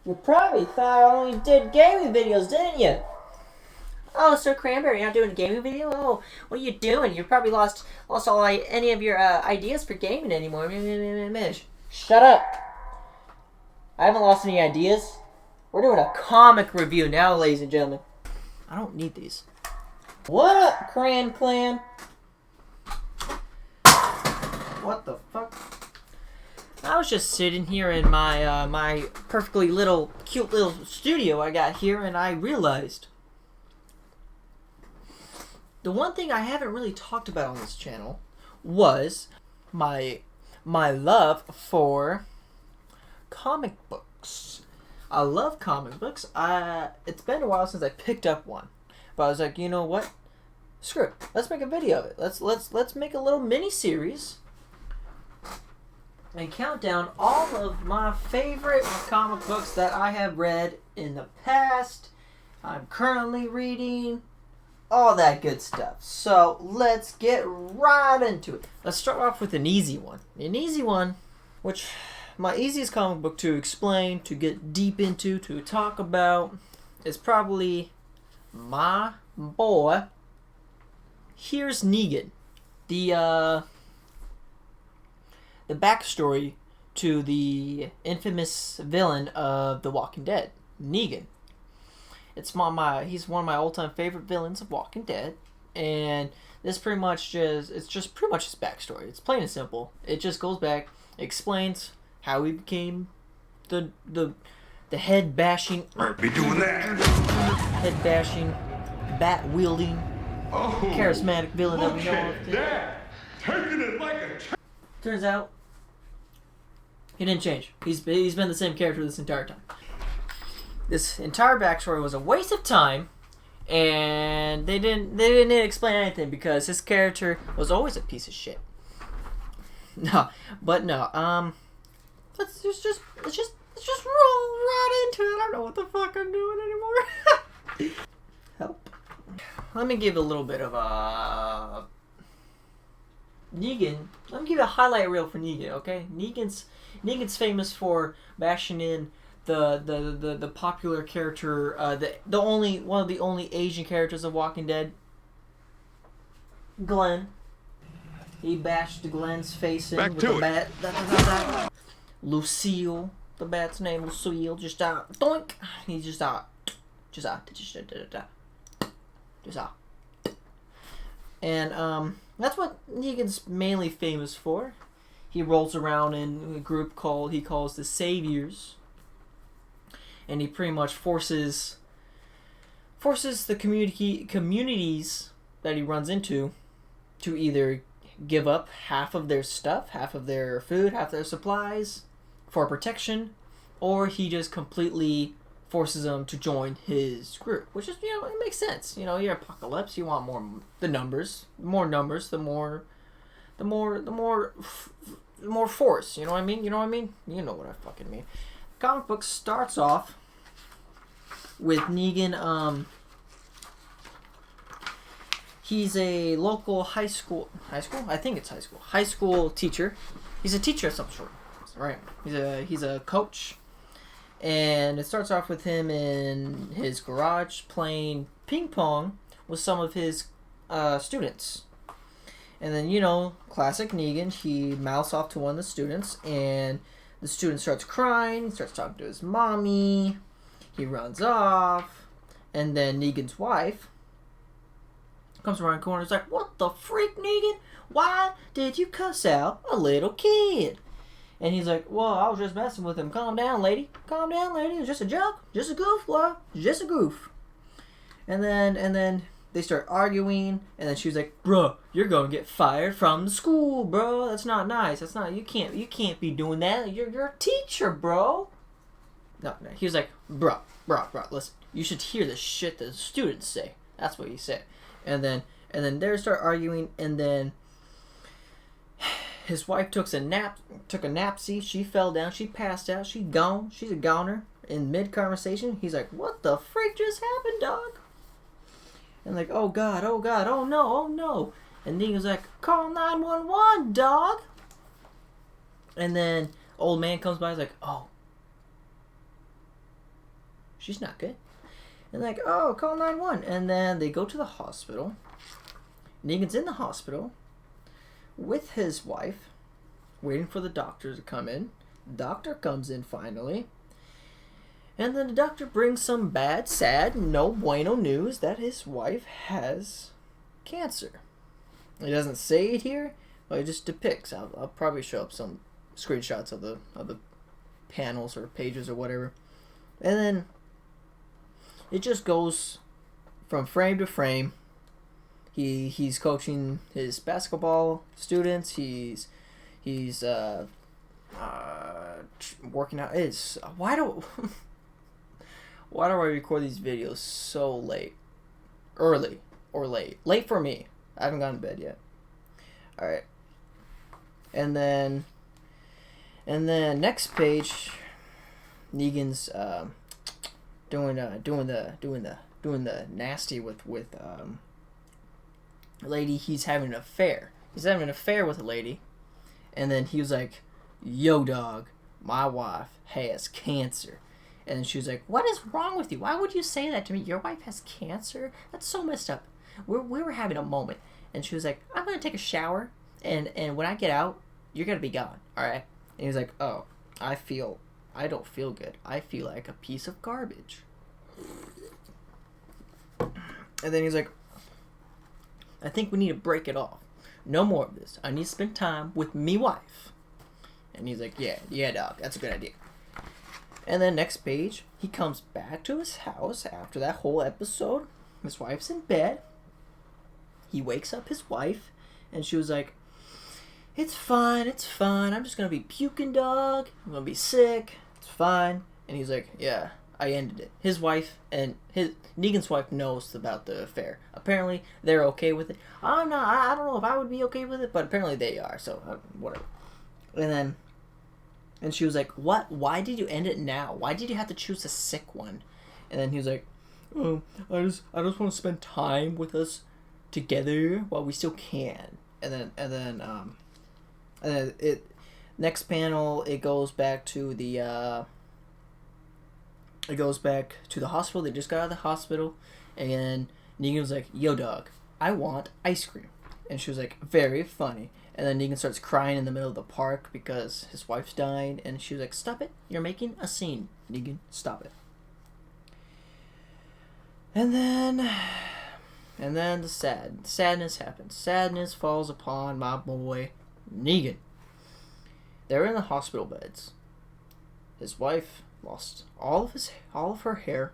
You probably thought I only did gaming videos, didn't you? Oh, Sir Cranberry, you're not doing a gaming video? Oh, what are you doing? You probably lost any of your ideas for gaming anymore. Shut up. I haven't lost any ideas. We're doing a comic review now, ladies and gentlemen. I don't need these. What up, Cran Clan? What the fuck? I was just sitting here in my my perfectly cute little studio I got here, and I realized the one thing I haven't really talked about on this channel was my love for comic books. I love comic books. It's been a while since I picked up one, but I was like, you know what? Screw it. Let's make a video of it. Let's make a little mini series and count down all of my favorite comic books that I have read in the past, I'm currently reading, all that good stuff. So let's get right into it. Let's start off with an easy one. An easy one, which my easiest comic book to explain, to get deep into, to talk about, is probably my boy. Here's Negan. The backstory to the infamous villain of The Walking Dead, Negan. He's one of my all-time favorite villains of Walking Dead, and this pretty much it's just pretty much his backstory. It's plain and simple. It just goes back, explains how he became the head bashing, bat wielding, charismatic villain that we know of. Turns out he didn't change. He's been the same character this entire time. This entire backstory was a waste of time, and they didn't explain anything because his character was always a piece of shit. No. Let's just roll right into it. I don't know what the fuck I'm doing anymore. Help. Let me give a little bit of Negan. Let me give you a highlight reel for Negan, okay? Negan's famous for bashing in the popular character, one of the only Asian characters of Walking Dead, Glenn. He bashed Glenn's face in with the bat. Lucille, the bat's name, Lucille, just doink. He just and that's what Negan's mainly famous for. He rolls around in a group he calls the Saviors, and he pretty much forces the communities that he runs into to either give up half of their stuff, half of their food, half their supplies for protection, or he just completely forces them to join his group, which is, it makes sense. You're apocalypse, you want more numbers, the more force. You know what I mean? You know what I fucking mean. The comic book starts off with Negan. He's a local high school. I think it's high school. High school teacher. He's a teacher of some sort, right? He's a coach. And it starts off with him in his garage playing ping pong with some of his students. And then, classic Negan, he mouths off to one of the students, and the student starts crying, he starts talking to his mommy, he runs off, and then Negan's wife comes around the corner and is like, "What the freak, Negan? Why did you cuss out a little kid?" And he's like, "Well, I was just messing with him. Calm down, lady. Calm down, lady. It was just a joke. Just a goof, boy. Just a goof." And then they start arguing, and then she was like, "Bro, you're gonna get fired from the school, bro. That's not nice. That's not. You can't be doing that. You're a teacher, bro." No. He was like, bro, listen. You should hear the shit the students say. That's what he said. And then they start arguing, and then his wife took a napsy. She fell down. She passed out. She's gone. She's a goner. In mid-conversation, he's like, "What the freak just happened, dog?" And like, oh God, oh no. And then he was like, "Call 911, dog." And then old man comes by, he's like, "Oh, She's not good. And like, oh, call 911. And then they go to the hospital. Negan's in the hospital with his wife, waiting for the doctor to come in. The doctor comes in finally. And then the doctor brings some bad, sad, no bueno news that his wife has cancer. He doesn't say it here, but it just depicts. I'll probably show up some screenshots of the panels or pages or whatever. And then it just goes from frame to frame. He's coaching his basketball students. He's working out. It's why do I record these videos so late? Early or late? Late for me. I haven't gone to bed yet. All right. And then next page, Negan's doing the nasty with a lady. He's having an affair. He's having an affair with a lady, and then he was like, "Yo, dog, my wife has cancer." And she was like, "What is wrong with you? Why would you say that to me? Your wife has cancer? That's so messed up." We were having a moment, and she was like, "I'm gonna take a shower, and when I get out, you're gonna be gone, all right?" And he was like, "Oh, I don't feel good. I feel like a piece of garbage." And then he's like, "I think we need to break it off. No more of this. I need to spend time with me wife." And he's like, yeah, dog, that's a good idea. And then next page, he comes back to his house after that whole episode. His wife's in bed. He wakes up his wife, and she was like, it's fine. I'm just going to be puking, dog. I'm going to be sick. It's fine." And he's like, "Yeah, I ended it." His wife and Negan's wife knows about the affair. Apparently, they're okay with it. I don't know if I would be okay with it, but apparently they are, so whatever. And she was like, "What? Why did you end it now? Why did you have to choose a sick one?" And then he was like, "Oh, I just want to spend time with us together while we still can." And then it next panel, it goes back to the hospital. They just got out of the hospital, and Negan was like, "Yo, dog, I want ice cream." And she was like, "Very funny." And then Negan starts crying in the middle of the park because his wife's dying, and she was like, "Stop it! You're making a scene, Negan. Stop it." And then the sadness happens. Sadness falls upon my boy Negan. They're in the hospital beds. His wife lost all of her hair.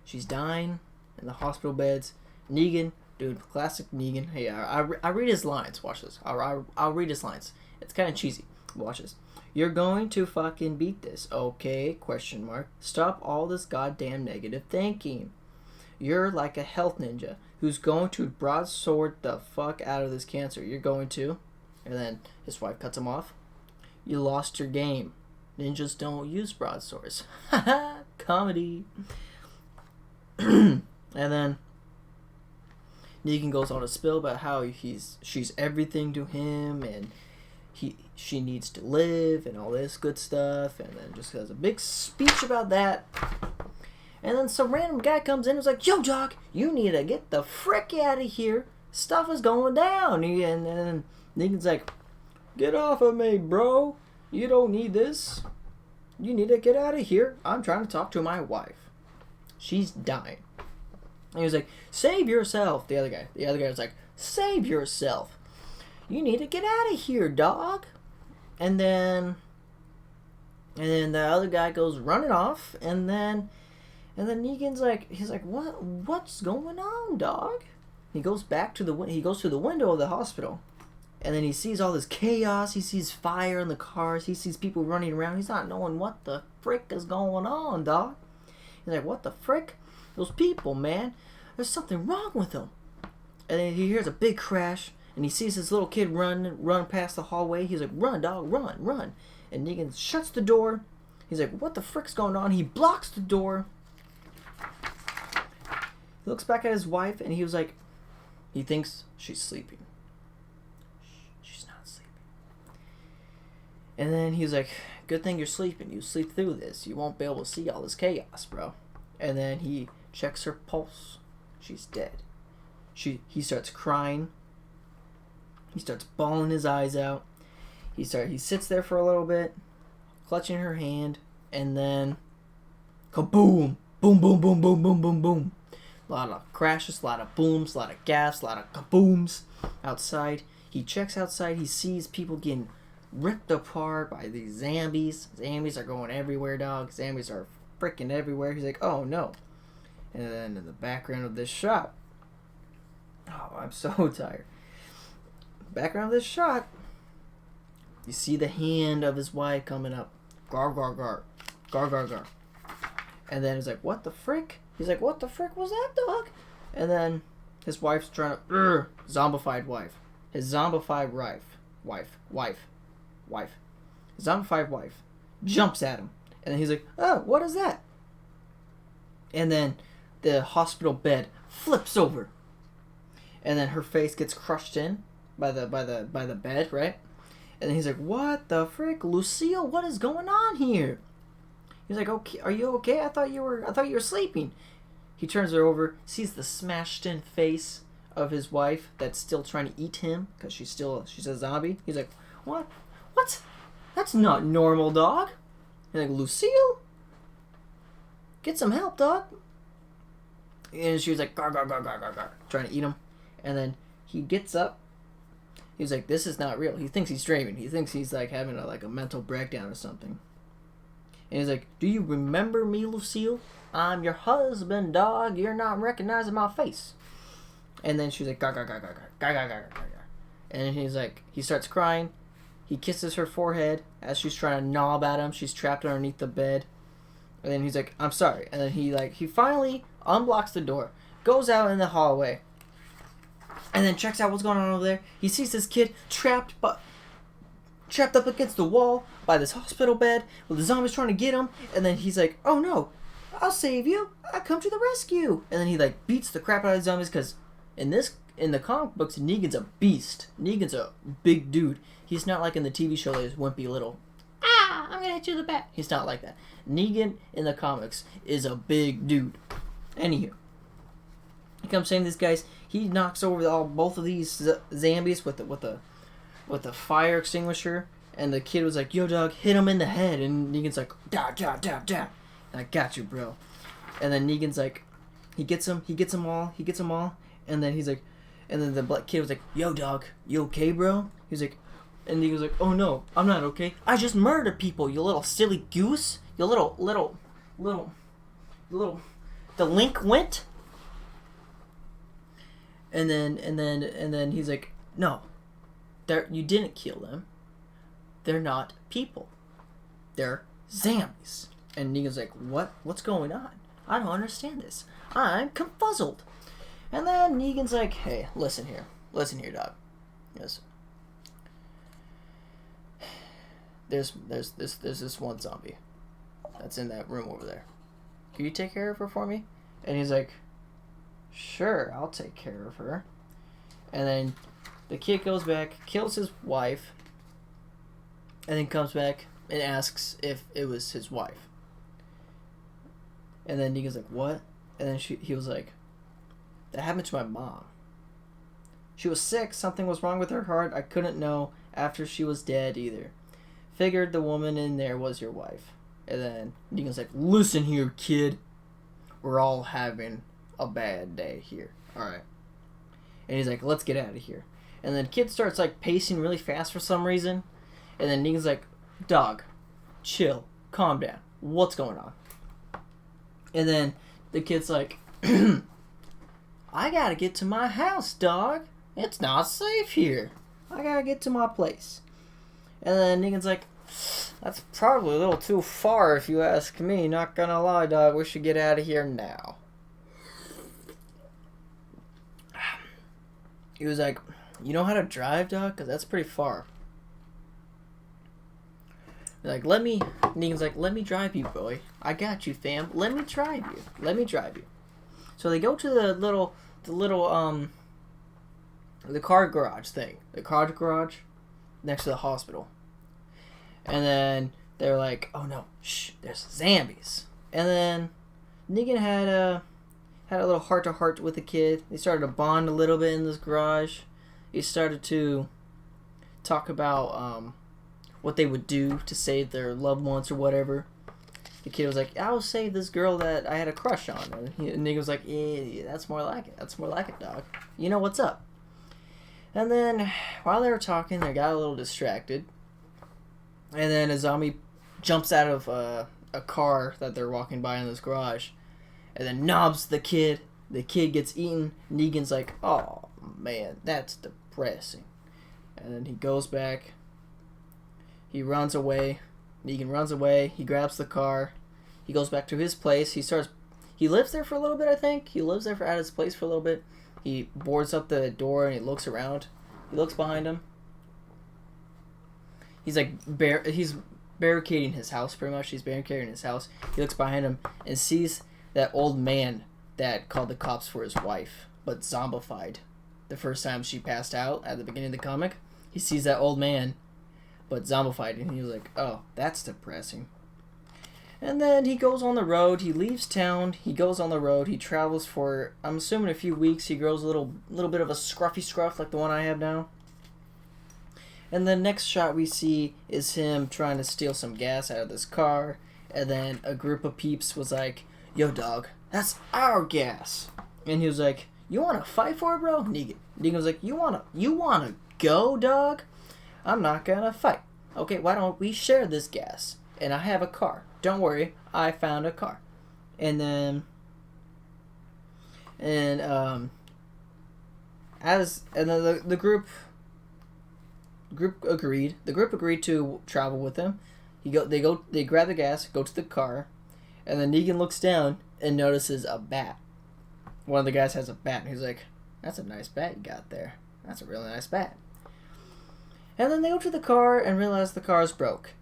She's dying in the hospital beds. Negan, dude, classic Negan. Hey, I read his lines. Watch this. I'll read his lines. It's kind of cheesy. Watch this. "You're going to fucking beat this, okay? Question mark. Stop all this goddamn negative thinking. You're like a health ninja who's going to broadsword the fuck out of this cancer. You're going to." And then his wife cuts him off. "You lost your game. Ninjas don't use broadswords." Haha, comedy. And then Negan goes on a spill about how she's everything to him, and she needs to live and all this good stuff, and then just has a big speech about that. And then some random guy comes in and is like, "Yo, dog, you need to get the frick out of here. Stuff is going down." And then Negan's like, "Get off of me, bro. You don't need this. You need to get out of here. I'm trying to talk to my wife. She's dying." And he was like, "Save yourself." The other guy was like, "Save yourself. You need to get out of here, dog." And then the other guy goes running off, and then Negan's like, what's going on, dog? He goes to the window of the hospital, and then he sees all this chaos. He sees fire in the cars. He sees people running around. He's not knowing what the frick is going on, dog. He's like, "What the frick? Those people, man. There's something wrong with them." And then he hears a big crash, and he sees this little kid run past the hallway. He's like, "Run, dog, run." And Negan shuts the door. He's like, "What the frick's going on?" He blocks the door. He looks back at his wife, and he was like, he thinks she's sleeping. She's not sleeping. And then he's like, good thing you're sleeping. You sleep through this. You won't be able to see all this chaos, bro. And then he checks her pulse. She's dead. He starts crying. He starts bawling his eyes out. He sits there for a little bit, clutching her hand, and then kaboom! Boom, boom, boom, boom, boom, boom, boom. A lot of crashes, a lot of booms, a lot of gas, a lot of kabooms outside. He checks outside. He sees people getting ripped apart by these zombies. Zombies are going everywhere, dog. Zombies are freaking everywhere. He's like, oh no. And then in the background of this shot, oh, I'm so tired. Background of this shot, you see the hand of his wife coming up. Gar, gar, gar. Gar, gar, gar. And then he's like, what the frick? He's like, what the frick was that, dog? And then his wife's trying to... zombified wife. His zombified wife. His zombified wife jumps at him. And then he's like, oh, what is that? And then the hospital bed flips over. And then her face gets crushed in by the bed, right? And then he's like, what the frick? Lucille, what is going on here? He's like, okay, are you okay? I thought you were sleeping. He turns her over, sees the smashed in face of his wife that's still trying to eat him because she's a zombie. He's like, what? That's not normal, dog. He's like, Lucille, get some help, dog. And she was like, gar, gar, gar, gar, gar, gar, trying to eat him. And then he gets up. He's like, this is not real. He thinks he's dreaming. He thinks he's like having a mental breakdown or something. And he's like, do you remember me, Lucille? I'm your husband, dog. You're not recognizing my face. And then she's like, gar, gar, gar, gar, gar, gar, gar, gar, gar. And he's like, he starts crying. He kisses her forehead as she's trying to gnaw at him. She's trapped underneath the bed. And then he's like, I'm sorry. And then he finally unblocks the door, goes out in the hallway, and then checks out what's going on over there. He sees this kid trapped up against the wall by this hospital bed with the zombies trying to get him. And then he's like, oh no, I'll save you. I come to the rescue. And then he beats the crap out of the zombies because in the comic books, Negan's a beast. Negan's a big dude. He's not like in the TV show, this wimpy little, I'm gonna hit you in the back. He's not like that. Negan in the comics is a big dude. Anywho, he comes saying these guys. He knocks over both of these zombies with the fire extinguisher, and the kid was like, "Yo, dog, hit him in the head." And Negan's like, "Da da da da." I got you, bro. And then Negan's like, he gets them all, and then he's like, and then the black kid was like, "Yo, dog, you okay, bro?" He's like, and Negan's like, "Oh no, I'm not okay. I just murdered people, you little silly goose. You little delinquent." And then he's like, "No, you didn't kill them. They're not people. They're zombies." And Negan's like, What's going on? I don't understand this. I'm confuzzled." And then Negan's like, "Hey, listen here, dog. Yes. There's this one zombie that's in that room over there. Can you take care of her for me?" And he's like, "Sure, I'll take care of her." And then the kid goes back, kills his wife, and then comes back and asks if it was his wife. And then Negan's like, "What?" And then he was like, "That happened to my mom. She was sick, something was wrong with her heart. I couldn't know after she was dead either. Figured the woman in there was your wife." And then Negan's like, "Listen here, kid. We're all having a bad day here. Alright." And he's like, "Let's get out of here." And then the kid starts pacing really fast for some reason. And then Negan's like, "Dog, chill, calm down. What's going on?" And then the kid's like, "I gotta get to my house, dog. It's not safe here. I gotta get to my place." And then Negan's like, "That's probably a little too far if you ask me. Not gonna lie, dog. We should get out of here now." He was like, "You know how to drive, dog? Because that's pretty far." Negan's like, "Let me drive you, boy. I got you, fam. Let me drive you. So they go to the car garage thing. The car garage next to the hospital. And then they're like, oh no, shh, there's zombies. And then Negan had a little heart-to-heart with the kid. They started to bond a little bit in this garage. He started to talk about what they would do to save their loved ones or whatever. The kid was like, I'll save this girl that I had a crush on. And Negan was like, yeah, that's more like it. That's more like it, dog. You know what's up. And then, while they were talking, they got a little distracted. And then a zombie jumps out of a car that they're walking by in this garage. And then knobs the kid. The kid gets eaten. Negan's like, oh, man, that's depressing. And then he goes back. He runs away. Negan runs away. He grabs the car. He goes back to his place. He lives there for a little bit, I think. He lives there at his place for a little bit. He boards up the door and he looks around. He looks behind him. He's like, he's barricading his house, pretty much. He's barricading his house. He looks behind him and sees that old man that called the cops for his wife, but zombified. The first time she passed out at the beginning of the comic, he sees that old man, but zombified, and he was like, oh, that's depressing. And then he goes on the road. He leaves town. He goes on the road. He travels for, I'm assuming, a few weeks. He grows a little bit of a scruffy scruff like the one I have now. And the next shot we see is him trying to steal some gas out of this car. And then a group of peeps was like, yo, dog, that's our gas. And he was like, you want to fight for it, bro? Negan was like, you want to go, dog? I'm not going to fight. Okay, why don't we share this gas? And I have a car. Don't worry, I found a car. And then, the group agreed. The group agreed to travel with him. They grab the gas, go to the car, and then Negan looks down and notices a bat. One of the guys has a bat, and he's like, "That's a nice bat you got there. That's a really nice bat." And then they go to the car and realize the car's broke.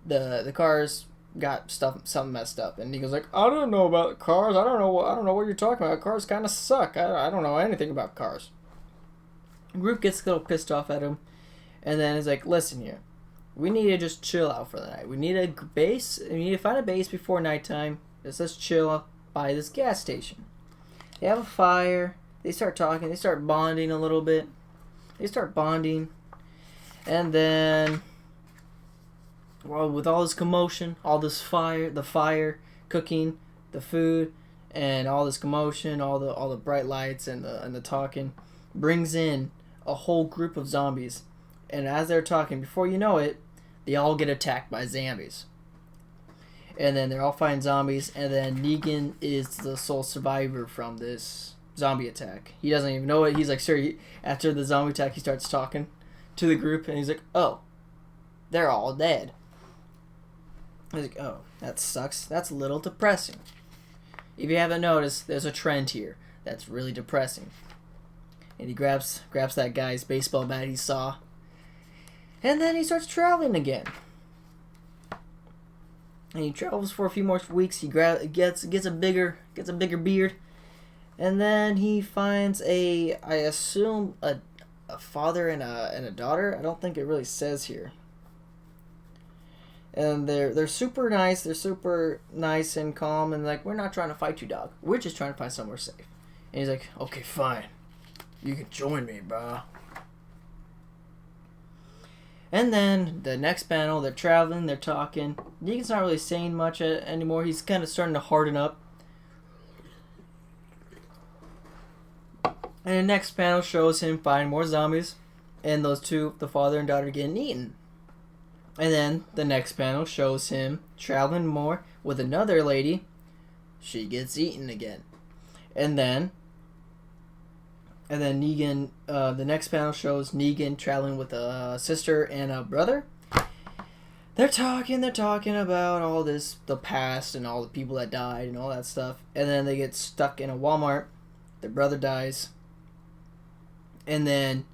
The car's got something messed up, and Negan's like, "I don't know about cars. I don't know what you're talking about. Cars kind of suck. I don't know anything about cars." The group gets a little pissed off at him, and then he's like, "Listen here, we need to just chill out for the night. We need a base. We need to find a base before nighttime. Let's chill by this gas station." They have a fire. They start talking. They start bonding a little bit. And then, well, with all this commotion, all this the fire, cooking, the food, and all this commotion, all the bright lights and the talking, brings in a whole group of zombies. And as they're talking, before you know it, they all get attacked by zombies. And then they're all fighting zombies, and then Negan is the sole survivor from this zombie attack. He doesn't even know it. He's like, sir, after the zombie attack, he starts talking to the group, and he's like, oh, they're all dead. He's like, oh, that sucks. That's a little depressing. If you haven't noticed, there's a trend here that's really depressing. And he grabs that guy's baseball bat he saw, and then he starts traveling again. And he travels for a few more weeks. He gets a bigger beard, and then he finds I assume a father and a daughter. I don't think it really says here. And they're super nice. They're super nice and calm, and like, we're not trying to fight you, dog. We're just trying to find somewhere safe. And he's like, okay, fine, you can join me, bro. And then the next panel, they're traveling, they're talking. Negan's not really saying much anymore. He's kind of starting to harden up. And the next panel shows him fighting more zombies, and those two, the father and daughter, getting eaten. And then the next panel shows him traveling more with another lady. She gets eaten again. And then Negan, the next panel shows Negan traveling with a sister and a brother. They're talking about all this, the past and all the people that died and all that stuff. And then they get stuck in a Walmart. Their brother dies. And then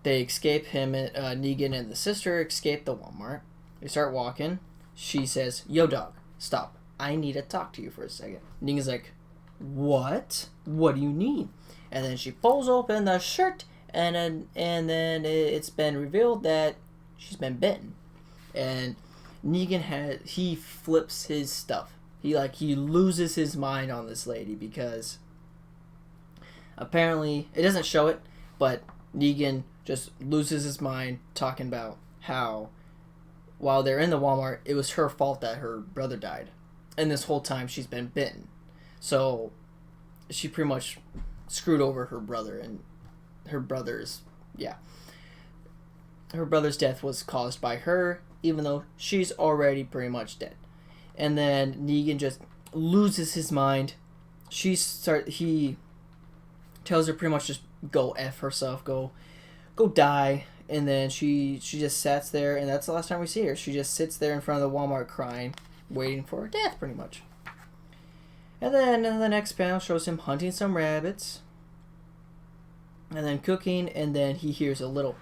they escape him, Negan and the sister escape the Walmart. They start walking. She says, yo, dog, stop. I need to talk to you for a second. Negan's like, what? What do you need? And then she pulls open the shirt, and then it's been revealed that she's been bitten. and he flips his stuff. He loses his mind on this lady because apparently it doesn't show it, but Negan just loses his mind talking about how while they're in the Walmart, it was her fault that her brother died, and this whole time she's been bitten, so she pretty much screwed over her brother, and her brother's death was caused by her, even though she's already pretty much dead. And then Negan just loses his mind. He tells her pretty much just go F herself, go die. And then she just sits there, and that's the last time we see her. She just sits there in front of the Walmart crying, waiting for her death, pretty much. And then the next panel shows him hunting some rabbits, and then cooking, and then he hears a little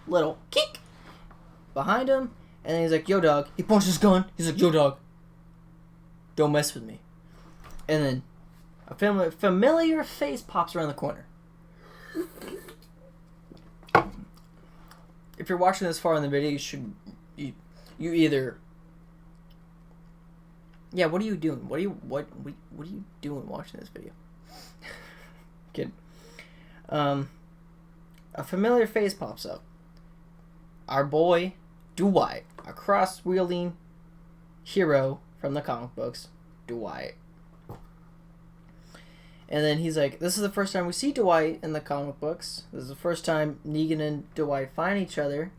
kick behind him, and then he's like, yo, dog. He punches his gun. He's like, yo, dog, don't mess with me. And then a familiar face pops around the corner. If you're watching this far in the video, you either... Yeah, what are you doing? What are you doing watching this video? Kidding. A familiar face pops up. Our boy, Dwight, a cross-wielding hero from the comic books, Dwight. And then he's like, this is the first time we see Dwight in the comic books. This is the first time Negan and Dwight find each other.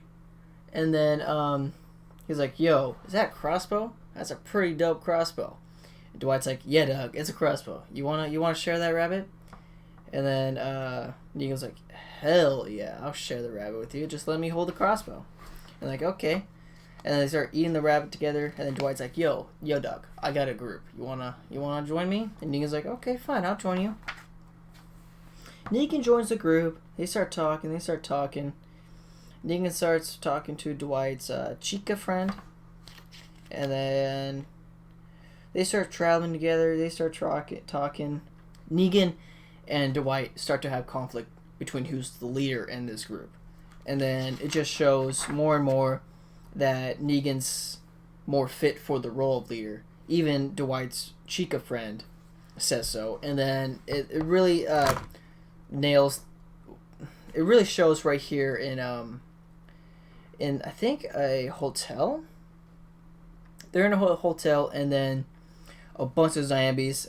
And then he's like, yo, is that a crossbow? That's a pretty dope crossbow. And Dwight's like, yeah, Doug, it's a crossbow. You wanna share that rabbit? And then Negan's like, hell yeah, I'll share the rabbit with you. Just let me hold the crossbow. And like, okay. And then they start eating the rabbit together. And then Dwight's like, yo, Doug, I got a group. You wanna join me? And Negan's like, okay, fine, I'll join you. Negan joins the group. They start talking. Negan starts talking to Dwight's chica friend. And then they start traveling together. They start talking. Negan and Dwight start to have conflict between who's the leader in this group. And then it just shows more and more that Negan's more fit for the role of leader. Even Dwight's chica friend says so. And then it really nails... It really shows right here in I think a hotel. They're in a hotel, and then a bunch of zombies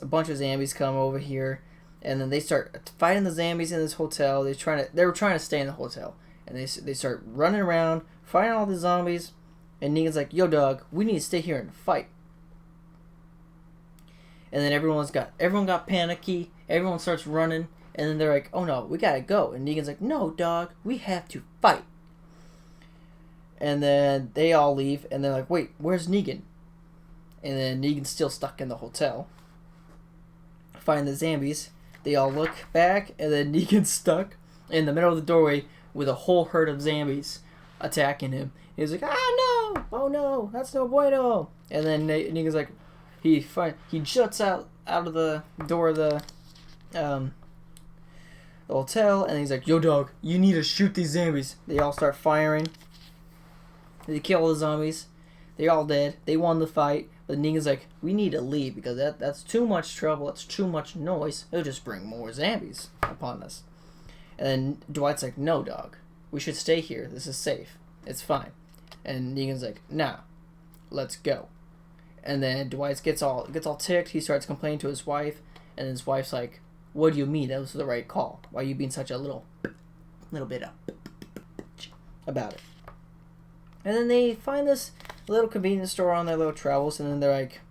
come over here, and then they start fighting the zombies in this hotel. They were trying to stay in the hotel, and they start running around fighting all the zombies. And Negan's like, yo, dog, we need to stay here and fight. And then everyone got panicky. Everyone starts running, and then they're like, oh no, we gotta go. And Negan's like, no, dog, we have to fight. And then they all leave, and they're like, wait, where's Negan? And then Negan's still stuck in the hotel. Find the zombies. They all look back, and then Negan's stuck in the middle of the doorway with a whole herd of zombies attacking him. He's like, no! Oh no, that's no bueno! And then Negan's like, he juts out of the door of the hotel, and he's like, yo, dog, you need to shoot these zombies. They all start firing. They kill all the zombies. They're all dead. They won the fight. But Negan's like, we need to leave because that's too much trouble. That's too much noise. It'll just bring more zombies upon us. And then Dwight's like, no, dog. We should stay here. This is safe. It's fine. And Negan's like, nah, let's go. And then Dwight gets all ticked. He starts complaining to his wife. And his wife's like, what do you mean? That was the right call. Why are you being such a little bit about it? And then they find this little convenience store on their little travels, and then they're like,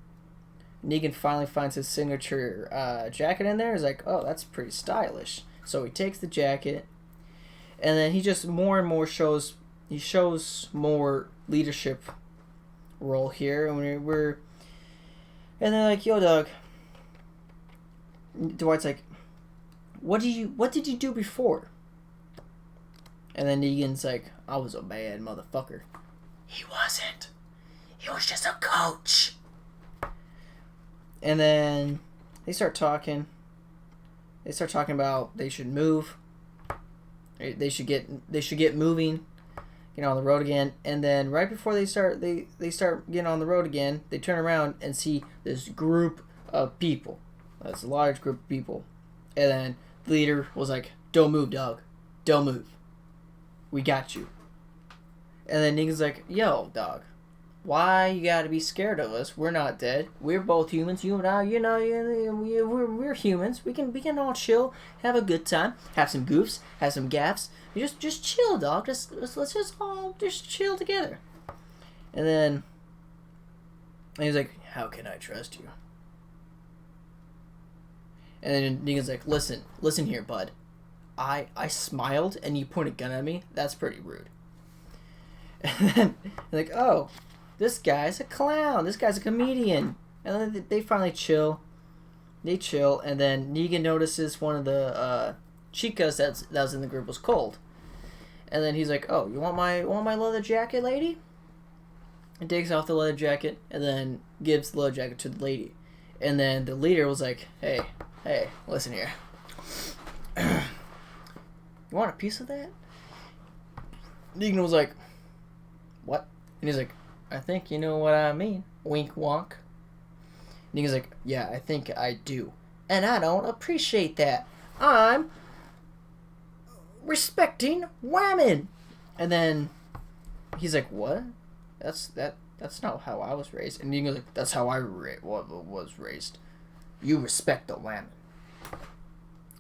Negan finally finds his signature jacket in there. He's like, oh, that's pretty stylish. So he takes the jacket, and then he just more and more shows more leadership role here, and and they're like, yo, dog. Dwight's like, what did you do before? And then Negan's like, I was a bad motherfucker. He wasn't. He was just a coach. And then they start talking. They start talking about they should move. They should get moving. getting on the road again, and then right before they start getting on the road again, they turn around and see this group of people. That's a large group of people. And then the leader was like, "Don't move, dog. Don't move. We got you." And then Negan's like, "Yo, dog, why you gotta be scared of us? We're not dead. We're both humans. You and I, we're humans. We can all chill, have a good time, have some goofs, have some gaffs. Just chill, dog. Let's just all just chill together." And he's like, "How can I trust you?" And then Negan's like, listen here, bud. I smiled and you pointed a gun at me. That's pretty rude." And then they're like, "Oh, this guy's a clown. This guy's a comedian." And then they finally chill. They chill, and then Negan notices one of the chicas that was in the group was cold. And then he's like, "Oh, you want my leather jacket, lady?" And takes off the leather jacket and then gives the leather jacket to the lady. And then the leader was like, Hey, listen here. You want a piece of that?" Negan was like, "What?" And he's like, "I think you know what I mean. Wink wonk." Negan's like, "Yeah, I think I do. And I don't appreciate that. I'm respecting women." And then he's like, "What? That's not how I was raised." And Negan's like, "That's how I was raised. You respect the women."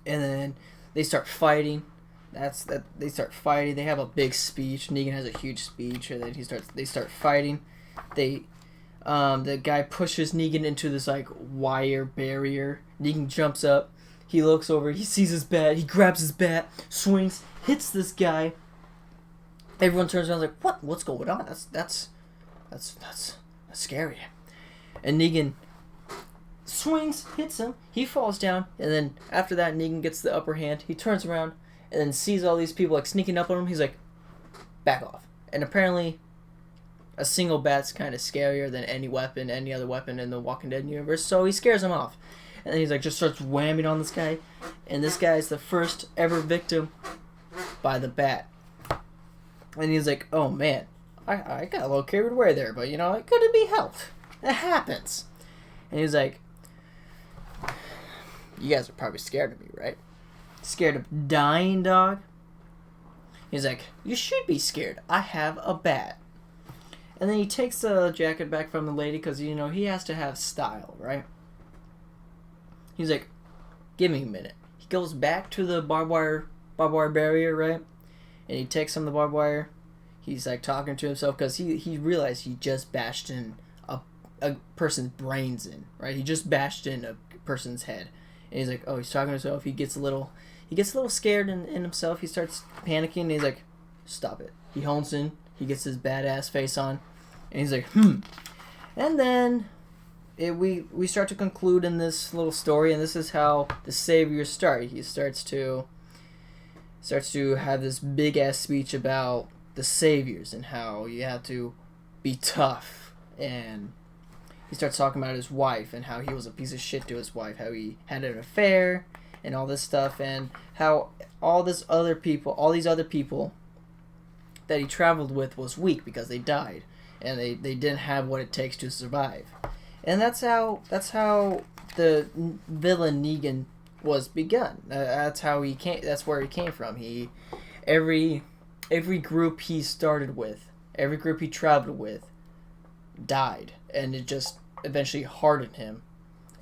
And then they start fighting. They start fighting. They have a big speech. Negan has a huge speech, and then they start fighting. The guy pushes Negan into this like wire barrier. Negan jumps up. He looks over. He sees his bat. He grabs his bat, swings, hits this guy. Everyone turns around like, "What's going on? That's scary." And Negan swings, hits him. He falls down, and then after that, Negan gets the upper hand. He turns around and then sees all these people like sneaking up on him. He's like, "Back off." And apparently, a single bat's kind of scarier than any other weapon in the Walking Dead universe. So he scares him off, and then he's like just starts whamming on this guy, and this guy is the first ever victim by the bat. And he's like, "Oh man, I got a little carried away there, but it couldn't be helped. It happens." And he's like, "You guys are probably scared of me, right? Scared of dying, dog?" He's like, "You should be scared. I have a bat." And then he takes the jacket back from the lady because, he has to have style, right? He's like, "Give me a minute." He goes back to the barbed wire barrier, right? And he takes some of the barbed wire. He's like talking to himself because he realized he just bashed in a person's brains in, right? He just bashed in a person's head. And he's like, he's talking to himself. He gets a little scared in himself. He starts panicking. And he's like, "Stop it." He hones in. He gets his badass face on. And he's like, And then we start to conclude in this little story. And this is how the saviors start. He starts to have this big ass speech about the saviors and how you have to be tough. And he starts talking about his wife and how he was a piece of shit to his wife, how he had an affair and all this stuff, and how all these other people that he traveled with was weak because they died and they didn't have what it takes to survive. And that's how the villain Negan was begun. That's how he came. That's where he came from. Every group he started with, every group he traveled with, died, and it just eventually hardened him,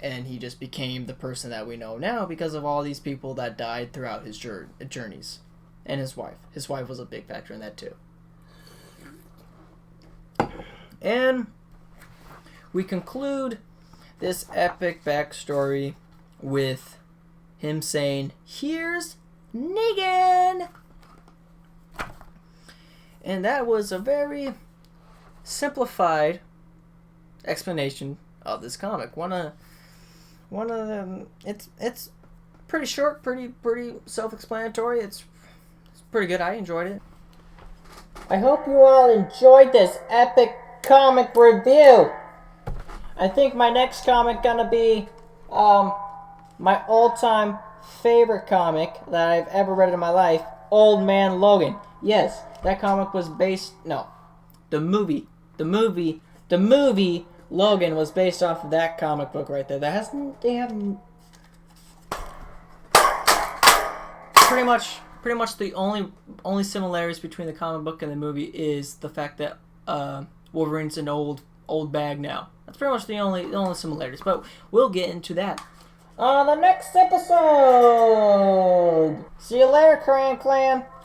and he just became the person that we know now because of all these people that died throughout his journeys. And his wife was a big factor in that too. And we conclude this epic backstory with him saying, "Here's Negan!" And that was a very simplified explanation of this comic. One of them. It's pretty short, pretty self-explanatory. It's pretty good. I enjoyed it. I hope you all enjoyed this epic comic review. I think my next comic gonna be my all-time favorite comic that I've ever read in my life, Old Man Logan. Yes, that comic was based. No, the movie, the movie Logan was based off of that comic book right there. That has they have pretty much the only similarities between the comic book and the movie is the fact that Wolverine's an old bag now. That's pretty much the only similarities. But we'll get into that on the next episode. See you later, Clan.